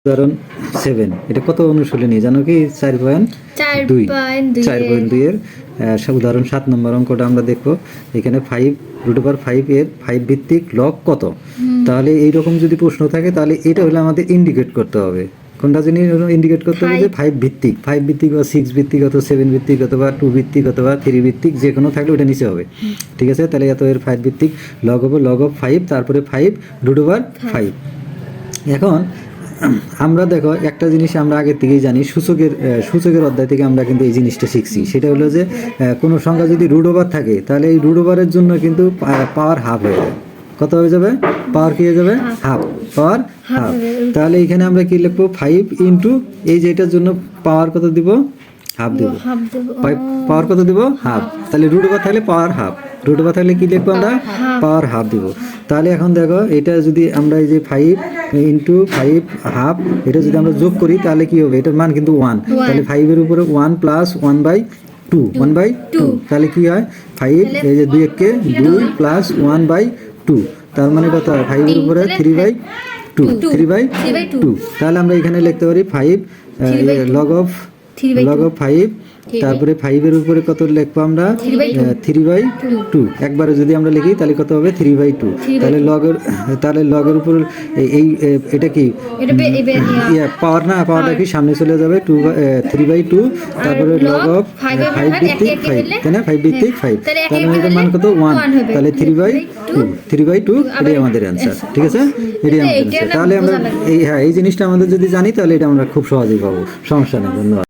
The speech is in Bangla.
উদাহরণ 7 এটা কত অনুশীলনী জানো কি 4.2 4.2 এর উদাহরণ 7 নম্বর অঙ্কটা আমরা দেখো এখানে 5√5 এর 5 ভিত্তিক লগ কত। তাহলে এইরকম যদি প্রশ্ন থাকে তাহলে এটা হলো আমাদের ইন্ডিকেট করতে হবে, কোনটা জিনিস ইন্ডিকেট করতে হবে যে 5 ভিত্তিক বা 6 ভিত্তিক অথবা 7 ভিত্তিক অথবা 2 ভিত্তিক অথবা 3 ভিত্তিক যে কোনো থাকলে ওটা নিচে হবে, ঠিক আছে। তাহলে এত এর 5 ভিত্তিক লগ হবে লগ অফ 5 তারপরে 5√5। এখন আমরা দেখো একটা জিনিস আমরা আগে থেকেই জানি, সূচকের অধ্যায় থেকে আমরা কিন্তু এই জিনিসটা শিখছি, সেটা হলো যে কোনো সংখ্যা যদি রুট ওভার থাকে তাহলে এই রুট ওভারের জন্য কিন্তু পাওয়ার হাফ হয়ে যাবে। কত হয়ে যাবে? পাওয়ার কি হয়ে যাবে? Half, power half. তাহলে এখানে আমরা কি লিখবো 5 ইন্টু এই যে এটার জন্য পাওয়ার কত দিব? হাফ দেব। পাওয়ার কত দিব? হাফ। তাহলে রুট ওভার থাকলে পাওয়ার হাফ, রুট ওভার থাকলে কি লিখবো আমরা? পাওয়ার হাফ দিব। তাহলে এখন দেখো এটা যদি আমরা এই যে 5 ইন্টু 5 হাফ এটা যদি আমরা যোগ করি তাহলে কি হবে? এটার মান কিন্তু 1, তাহলে 5 এর উপরে 1 প্লাস 1/2 1/2 তাহলে কি হয়? 5 এই যে 2 কে 2 প্লাস 1/2 তার মানে কত হয়? 5 এর উপরে 3/2 তাহলে আমরা এখানে লিখতে পারি 5 লগ অফ 5 তারপরে 5 এর উপরে কত লিখবো আমরা? 3/2। একবারে যদি আমরা লিখি তাহলে কত হবে? 3/2। তাহলে লগের উপর এই এটা কি পাওয়ার না, পাওয়ারটা কি সামনে চলে যাবে 3/2 তারপরে লগ অফ 5 ভিত্তিক 5 তাই না? 5 ভিত্তিক 5 তাহলে এটার মান কত? 1 তাহলে 3/2 এটাই আমাদের অ্যান্সার, ঠিক আছে। এটাই আমাদের অ্যান্সার। তাহলে আমরা এই জিনিসটা আমাদের যদি জানি তাহলে এটা আমরা খুব সহজেই পাবো, সমস্যা নেই। ধন্যবাদ।